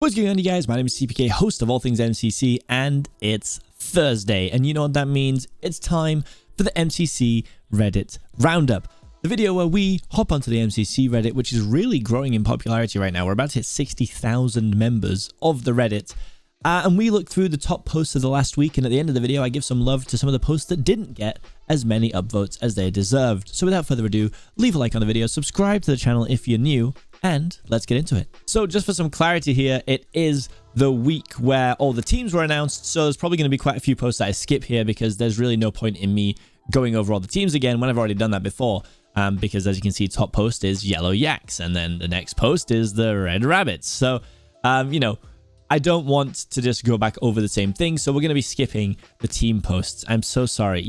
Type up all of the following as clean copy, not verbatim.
What's going on, you guys? My name is Seapeekay, host of all things MCC, and it's Thursday. And you know what that means? It's time for the MCC Reddit Roundup, the video where we hop onto the MCC Reddit, which is really growing in popularity right now. We're about to hit 60,000 members of the Reddit. And we look through the top posts of the last week, and at the end of the video, I give some love to some of the posts that didn't get as many upvotes as they deserved. So without further ado, leave a like on the video, subscribe to the channel if you're new, and let's get into it. So just for some clarity here, it is the week where all the teams were announced, so there's probably going to be quite a few posts that I skip here because there's really no point in me going over all the teams again when I've already done that before. Because as you can see, top post is Yellow Yaks, and then the next post is the Red Rabbits. So, you know, I don't want to just go back over the same thing, so we're going to be skipping the team posts. I'm so sorry.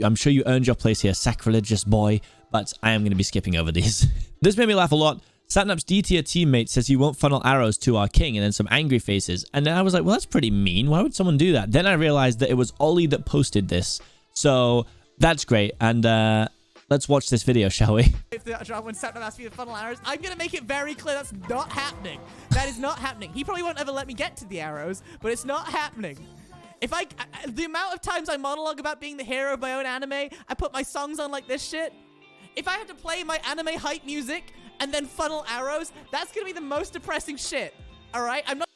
I'm sure you earned your place here, sacrilegious boy, but I am going to be skipping over these. This made me laugh a lot. Sapnap's D-tier teammate says he won't funnel arrows to our king, and then some angry faces. And then I was like, well, that's pretty mean. Why would someone do that? Then I realized that it was Ollie that posted this. So that's great. And let's watch this video, shall we? If the drop when Sapnap asks me to funnel arrows, I'm going to make it very clear that's not happening. That is not happening. He probably won't ever let me get to the arrows, but it's not happening. If the amount of times I monologue about being the hero of my own anime, I put my songs on like this shit. If I had to play my anime hype music and then funnel arrows, that's going to be the most depressing shit. All right? I'm not...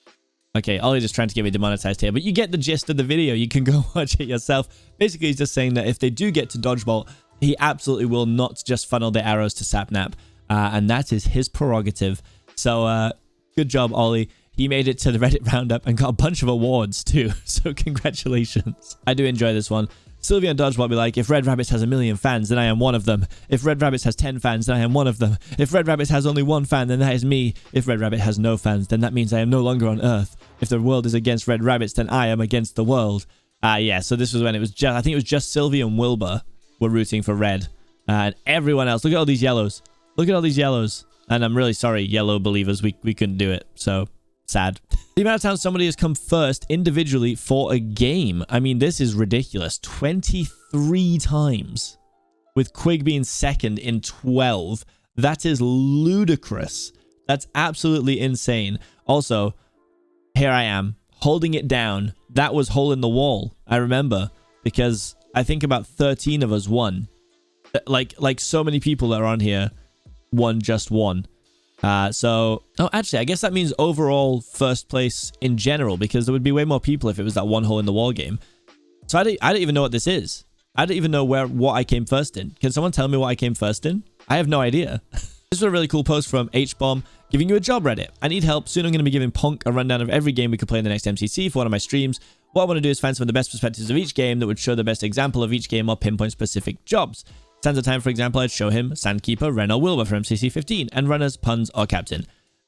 Okay, Ollie just trying to get me demonetized here, but you get the gist of the video. You can go watch it yourself. Basically, he's just saying that if they do get to Dodgebolt, he absolutely will not just funnel the arrows to Sapnap, and that is his prerogative. So, good job, Ollie. He made it to the Reddit Roundup and got a bunch of awards too, so congratulations. I do enjoy this one. Sylvia and Dodgebolt be like, if Red Rabbits has 1 million fans, then I am one of them. If Red Rabbits has 10 fans, then I am one of them. If Red Rabbits has only 1 fan, then that is me. If Red Rabbit has no fans, then that means I am no longer on Earth. If the world is against Red Rabbits, then I am against the world. Yeah, so this was when it was just, I think it was just Sylvia and Wilbur were rooting for Red. And everyone else, look at all these yellows. Look at all these yellows. And I'm really sorry, yellow believers, we couldn't do it. So, sad. The amount of times somebody has come first individually for a game. I mean, this is ridiculous. 23 times. With Quig being second in 12. That is ludicrous. That's absolutely insane. Also, here I am, holding it down. That was hole in the wall, I remember. Because I think about 13 of us won. Like so many people that are on here won just one. Oh, actually, I guess that means overall first place in general, because there would be way more people if it was that one hole in the wall game. So I don't even know what this is. I don't even know what I came first in. Can someone tell me what I came first in? I have no idea. This was a really cool post from HBomb, giving you a job, Reddit. I need help. Soon I'm going to be giving Ponk a rundown of every game we could play in the next MCC for one of my streams. What I want to do is find some of the best perspectives of each game that would show the best example of each game or pinpoint specific jobs. Sands of Time, for example, I'd show him Sandkeeper, Ren, or Wilbur from MCC 15, and runners, puns, or captain.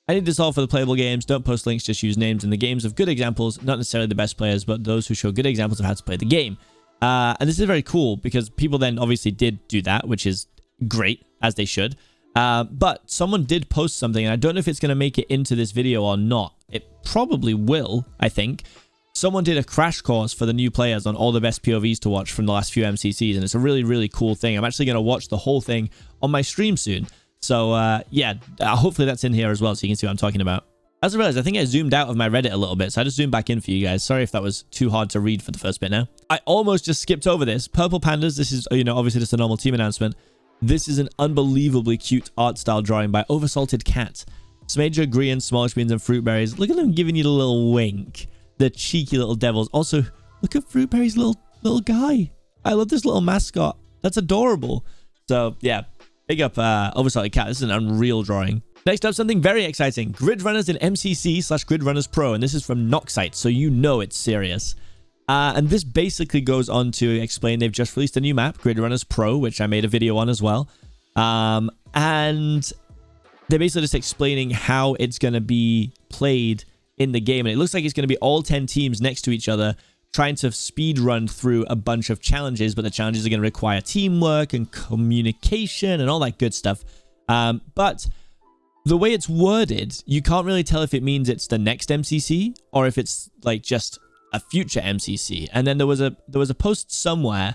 I need this all for the playable games. Don't post links, just use names in the games of good examples, not necessarily the best players, but those who show good examples of how to play the game. And this is very cool because people then obviously did do that, which is great, as they should. But someone did post something, and I don't know if it's going to make it into this video or not. It probably will, I think. Someone did a crash course for the new players on all the best POVs to watch from the last few MCCs, and it's a really, really cool thing. I'm actually going to watch the whole thing on my stream soon. So, yeah, hopefully that's in here as well so you can see what I'm talking about. As I realized, I think I zoomed out of my Reddit a little bit, so I just zoomed back in for you guys. Sorry if that was too hard to read for the first bit now. I almost just skipped over this. Purple Pandas, this is, you know, obviously just a normal team announcement. This is an unbelievably cute art style drawing by Oversalted Cat. Smager, Grian, Smallish Beans, and Fruitberries. Look at them giving you the little wink. The cheeky little devils. Also, look at Fruitberry's little guy. I love this little mascot. That's adorable. So, yeah. Big up Oversalted Cat. This is an unreal drawing. Next up, something very exciting. Grid Runners in MCC/Grid Runners Pro. And this is from Noxite, so you know it's serious. And this basically goes on to explain they've just released a new map, Grid Runners Pro, which I made a video on as well. And they're basically just explaining how it's going to be played in the game, and it looks like it's going to be all 10 teams next to each other trying to speed run through a bunch of challenges, but the challenges are going to require teamwork and communication and all that good stuff. But the way it's worded, you can't really tell if it means it's the next MCC or if it's like just a future MCC. And then there was a post somewhere.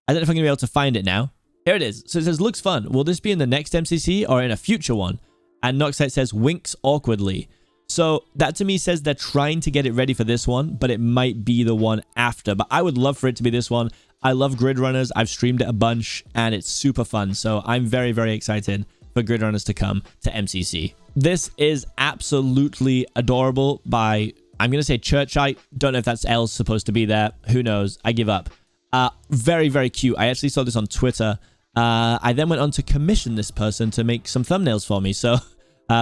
I don't know if I'm going to be able to find it now. Here it is. So it says, looks fun. Will this be in the next MCC or in a future one? And Noxite says, winks awkwardly. So that to me says they're trying to get it ready for this one, but it might be the one after. But I would love for it to be this one. I love Grid Runners. I've streamed it a bunch and it's super fun. So I'm very, very excited for Grid Runners to come to MCC. This is absolutely adorable by, I'm going to say Churchite. Don't know if that's L supposed to be there. Who knows? I give up. Very, very cute. I actually saw this on Twitter. I then went on to commission this person to make some thumbnails for me. So,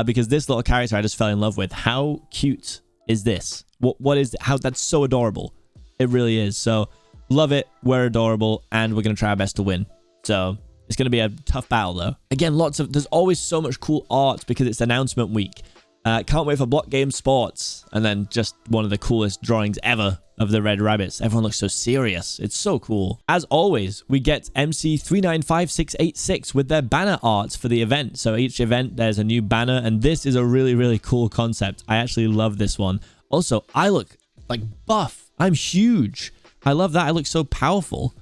because this little character I just fell in love with. How cute is this? What is it? How that's so adorable. It really is. So, love it. We're adorable, and we're going to try our best to win. So, it's going to be a tough battle, though. Again, there's always so much cool art because it's announcement week. Can't wait for Block Game Sports. And then just one of the coolest drawings ever of the red rabbits. Everyone looks so serious. It's so cool. As always, we get MC395686 with their banner art for the event. So each event, there's a new banner, and this is a really, really cool concept. I actually love this one. Also, I look like buff. I'm huge. I love that. I look so powerful.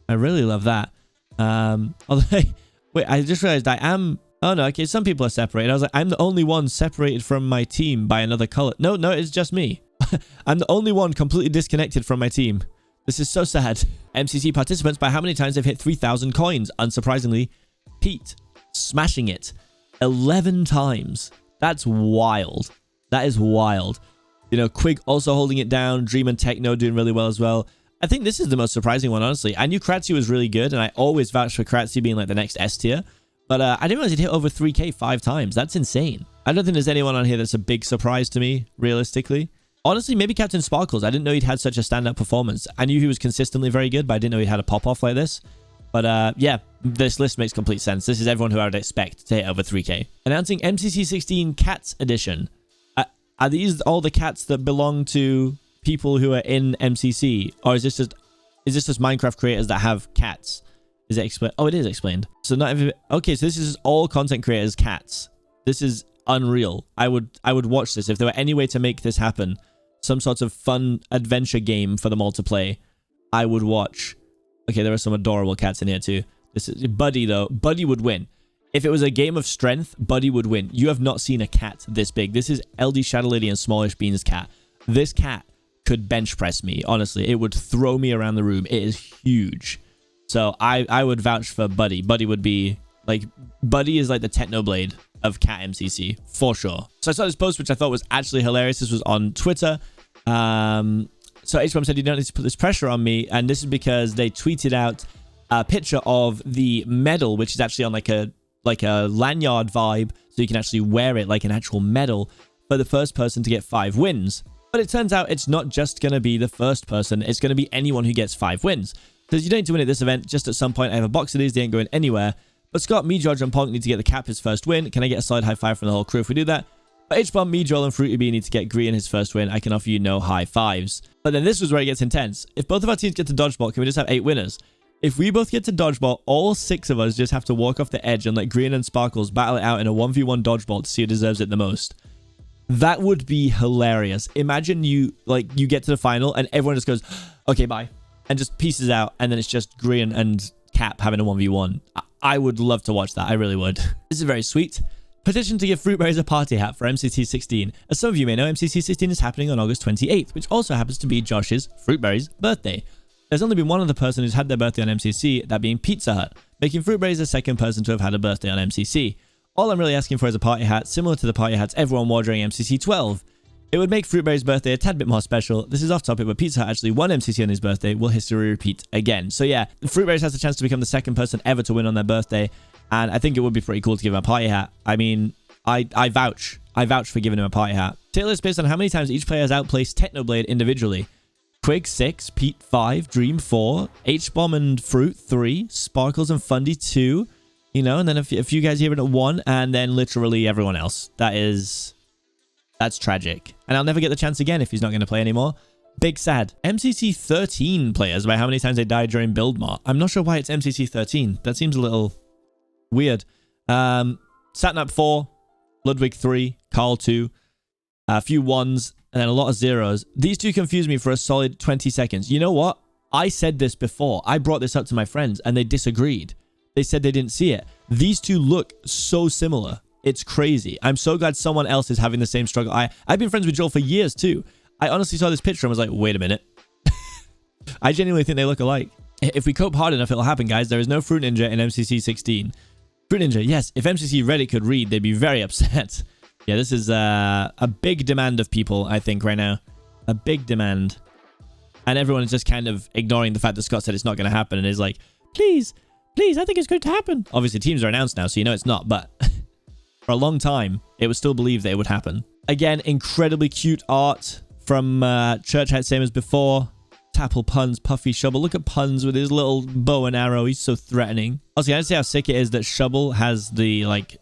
I really love that. Although, wait, I just realized I am... Oh, no, okay, some people are separated. I was like, I'm the only one separated from my team by another color. No, it's just me. I'm the only one completely disconnected from my team. This is so sad. MCC participants by how many times they've hit 3,000 coins? Unsurprisingly, Pete smashing it 11 times. That's wild. That is wild. You know, Quig also holding it down. Dream and Techno doing really well as well. I think this is the most surprising one, honestly. I knew Kratzy was really good, and I always vouched for Kratzy being like the next S tier. But I didn't realize he'd hit over 3K 5 times. That's insane. I don't think there's anyone on here that's a big surprise to me, realistically. Honestly, maybe Captain Sparkles. I didn't know he'd had such a stand-up performance. I knew he was consistently very good, but I didn't know he had a pop-off like this. But yeah, this list makes complete sense. This is everyone who I would expect to hit over 3K. Announcing MCC 16 Cats Edition. Are these all the cats that belong to people who are in MCC? Or is this just Minecraft creators that have cats? Is it explained? Oh, it is explained. So not every... Okay, so this is all content creators' cats. This is unreal. I would watch this. If there were any way to make this happen, some sort of fun adventure game for them all to play, I would watch. Okay, there are some adorable cats in here too. This is Buddy, though. Buddy would win. If it was a game of strength, Buddy would win. You have not seen a cat this big. This is LD Shadow Lady and Smallish Bean's cat. This cat could bench press me. Honestly, it would throw me around the room. It is huge. So I would vouch for Buddy. Buddy would be like... Buddy is like the Technoblade of Cat MCC, for sure. So I saw this post, which I thought was actually hilarious. This was on Twitter. So HBomb said, you don't need to put this pressure on me. And this is because they tweeted out a picture of the medal, which is actually on like a lanyard vibe. So you can actually wear it like an actual medal for the first person to get 5 wins. But it turns out it's not just going to be the first person. It's going to be anyone who gets 5 wins. Because you don't need to win at this event. Just at some point, I have a box of these. They ain't going anywhere. But Scott, me, George, and Ponk need to get the Cap his first win. Can I get a solid high five from the whole crew if we do that? But HBomb, me, Joel, and Fruity Bee need to get Green his first win. I can offer you no high fives. But then this was where it gets intense. If both of our teams get to Dodgebolt, can we just have 8 winners? If we both get to Dodgebolt, all 6 of us just have to walk off the edge and let Green and Sparkles battle it out in a 1v1 Dodgebolt to see who deserves it the most. That would be hilarious. Imagine you get to the final and everyone just goes, okay, bye. And just pieces out, and then it's just Green and Cap having a 1v1. I would love to watch that. I really would. This is very sweet. Petition to give Fruitberries a party hat for MCC 16. As some of you may know, MCC 16 is happening on August 28th, which also happens to be Josh's, Fruitberries, birthday. There's only been one other person who's had their birthday on MCC, that being Pizza Hut, making Fruitberries the second person to have had a birthday on MCC. All I'm really asking for is a party hat, similar to the party hats everyone wore during MCC 12. It would make Fruitberry's birthday a tad bit more special. This is off topic, but Pizza Hut actually won MCC on his birthday. Will history repeat again? So yeah, Fruitberry's has the chance to become the second person ever to win on their birthday. And I think it would be pretty cool to give him a party hat. I mean, I vouch. I vouch for giving him a party hat. Tier list based on how many times each player has outplaced Technoblade individually. Quig 6, Pete 5, Dream 4, HBomb and Fruit 3, Sparkles and Fundy 2. You know, and then a few guys here at 1, and then literally everyone else. That's tragic. And I'll never get the chance again if he's not going to play anymore. Big sad. MCC 13 players by how many times they died during build mod. I'm not sure why it's MCC 13. That seems a little weird. Sapnap 4, Ludwig 3, Carl 2, a few 1s, and then a lot of 0s. These two confused me for a solid 20 seconds. You know what? I said this before. I brought this up to my friends and they disagreed. They said they didn't see it. These two look so similar. It's crazy. I'm so glad someone else is having the same struggle. I've been friends with Joel for years too. I honestly saw this picture and was like, wait a minute. I genuinely think they look alike. If we cope hard enough, it'll happen, guys. There is no Fruit Ninja in MCC 16. Fruit Ninja, yes. If MCC Reddit could read, they'd be very upset. Yeah, this is a big demand of people, I think, right now. A big demand. And everyone is just kind of ignoring the fact that Scott said it's not going to happen and is like, please, please, I think it's going to happen. Obviously, teams are announced now, so you know it's not, but for a long time, it was still believed that it would happen. Again, incredibly cute art from Church Hat, same as before. Tapple Puns, Puffy Shovel. Look at Puns with his little bow and arrow. He's so threatening. Also, can I say how sick it is that Shovel has the, like,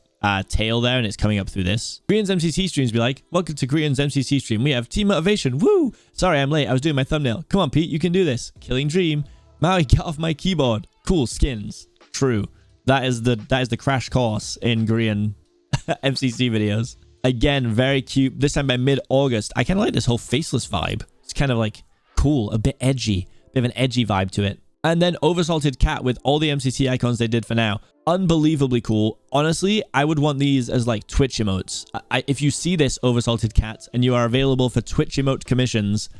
tail there and it's coming up through this? Grian's MCC streams be like, welcome to Grian's MCC stream. We have team motivation. Woo! Sorry, I'm late. I was doing my thumbnail. Come on, Pete. You can do this. Killing Dream. Maui, get off my keyboard. Cool skins. True. That is the crash course in Grian MCC videos. Again, very cute. This time by mid-August. I kind of like this whole faceless vibe. It's kind of like cool, a bit edgy, bit of an edgy vibe to it. And then Oversalted Cat with all the MCC icons they did for now. Unbelievably cool. Honestly, I would want these as like Twitch emotes. If you see this Oversalted Cat and you are available for Twitch emote commissions,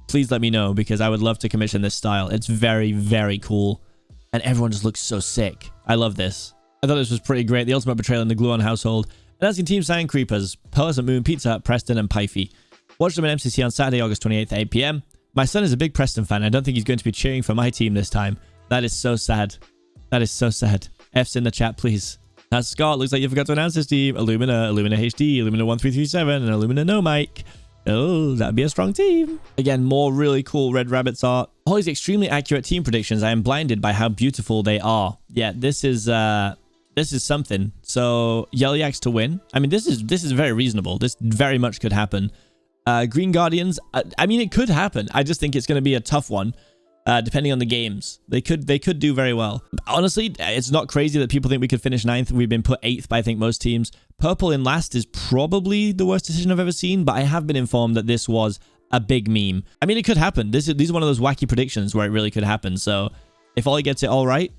please let me know because I would love to commission this style. It's very, very cool. And everyone just looks so sick. I love this. I thought this was pretty great. The Ultimate Betrayal in the Gluon household. Announcing Team Sand Creepers, Pearls at Moon, Pizza Hut, Preston, and Pifey. Watch them in MCC on Saturday, August 28th at 8 p.m. My son is a big Preston fan. I don't think he's going to be cheering for my team this time. That is so sad. That is so sad. F's in the chat, please. That's Scott. Looks like you forgot to announce this team. Illumina, Illumina HD, Illumina 1337, and Illumina No Mic. Oh, that'd be a strong team. Again, more really cool Red Rabbits art. All these extremely accurate team predictions. I am blinded by how beautiful they are. Yeah, this is something. So Yellyaks to win. I mean, this is very reasonable. This very much could happen. Green Guardians. I mean, it could happen. I just think it's going to be a tough one, depending on the games. They could do very well. Honestly, it's not crazy that people think we could finish 9th. We've been put 8th by I think most teams. Purple in last is probably the worst decision I've ever seen, but I have been informed that this was a big meme. I mean, it could happen. These are one of those wacky predictions where it really could happen. So if Ollie gets it all right,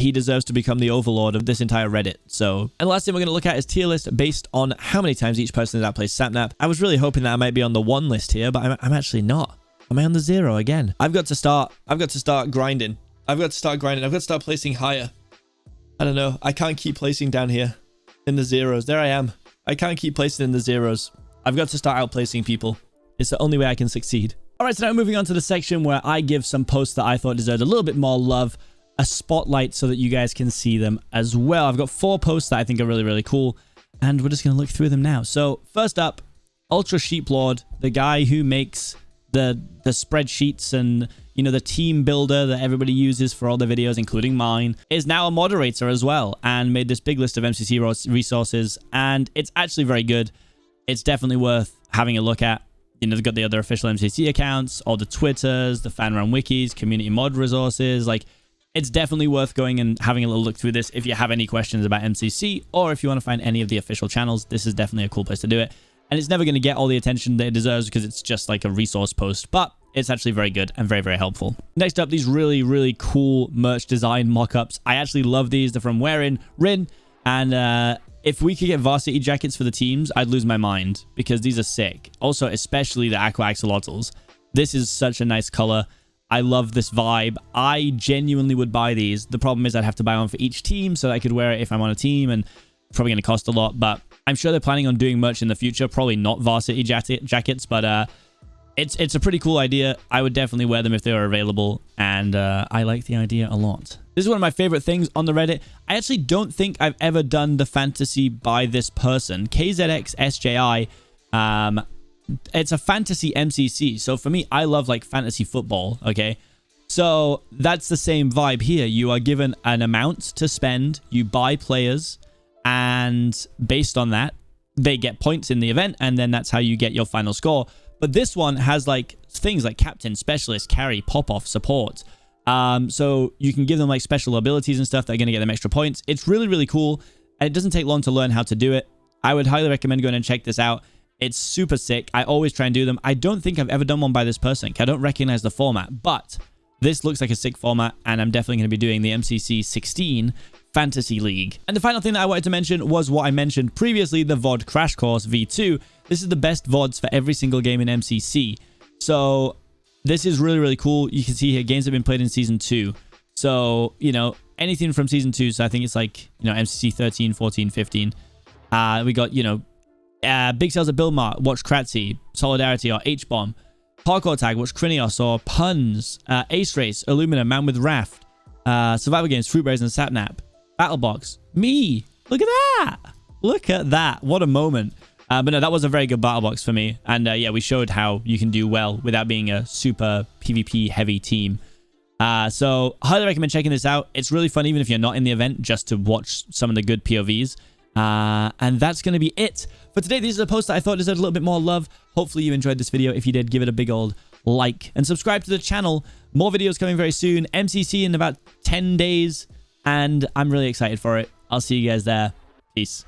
he deserves to become the overlord of this entire Reddit. So, and the last thing we're going to look at is tier list based on how many times each person has outplayed Sapnap. I was really hoping that I might be on the 1 list here, but I'm actually not. Am I on the 0 again? I've got to start grinding. I've got to start placing higher. I don't know. I can't keep placing down here in the 0s. There I am. I can't keep placing in the 0s. I've got to start outplacing people. It's the only way I can succeed. All right, so now moving on to the section where I give some posts that I thought deserved a little bit more love, a spotlight so that you guys can see them as well. I've got 4 posts that I think are really, really cool, and we're just going to look through them now. So first up, Ultra Sheeplord, the guy who makes the spreadsheets and, you know, the team builder that everybody uses for all their videos, including mine, is now a moderator as well and made this big list of MCC resources, and it's actually very good. It's definitely worth having a look at. You know, they've got the other official MCC accounts, all the Twitters, the fan run wikis, community mod resources. Like, it's definitely worth going and having a little look through this if you have any questions about MCC, or if you want to find any of the official channels. This is definitely a cool place to do it. And it's never going to get all the attention that it deserves because it's just like a resource post, but it's actually very good and very, very helpful. Next up, these really, really cool merch design mock-ups. I actually love these. They're from Wearin, Rin, and if we could get varsity jackets for the teams, I'd lose my mind because these are sick. Also, especially the Aqua Axolotls. This is such a nice color. I love this vibe. I genuinely would buy these. The problem is I'd have to buy one for each team so that I could wear it if I'm on a team, and probably going to cost a lot, but I'm sure they're planning on doing merch in the future. Probably not varsity jackets, but it's a pretty cool idea. I would definitely wear them if they were available, and I like the idea a lot. This is one of my favorite things on the Reddit. I actually don't think I've ever done the fantasy by this person. KZXSJI, it's a fantasy MCC. So for me, I love like fantasy football, okay? So that's the same vibe here. You are given an amount to spend, you buy players, and based on that, they get points in the event, and then that's how you get your final score. But this one has like things like captain, specialist, carry, pop-off, support. So you can give them like special abilities and stuff that are going to get them extra points. It's really, really cool, and it doesn't take long to learn how to do it. I would highly recommend going and check this out. It's super sick. I always try and do them. I don't think I've ever done one by this person. I don't recognize the format, but this looks like a sick format, and I'm definitely going to be doing the MCC 16 Fantasy League. And the final thing that I wanted to mention was what I mentioned previously, the VOD Crash Course V2. This is the best VODs for every single game in MCC. So this is really, really cool. You can see here games have been played in Season 2. So, you know, anything from Season 2. So I think it's like, you know, MCC 13, 14, 15. We got, you know, Big Sales at Billmart, watch Kratzy, Solidarity or HBomb. Parkour Tag, watch Krinios or Puns. Ace Race, Illumina, Man with Raft. Survival Games, Fruitberries and Sapnap. Battlebox, me. Look at that. Look at that. What a moment. But no, that was a very good Battlebox for me. And yeah, we showed how you can do well without being a super PvP heavy team. So highly recommend checking this out. It's really fun even if you're not in the event, just to watch some of the good POVs. And that's going to be it for today. This is a post that I thought deserved a little bit more love. Hopefully you enjoyed this video. If you did, give it a big old like and subscribe to the channel. More videos coming very soon. MCC in about 10 days. And I'm really excited for it. I'll see you guys there. Peace.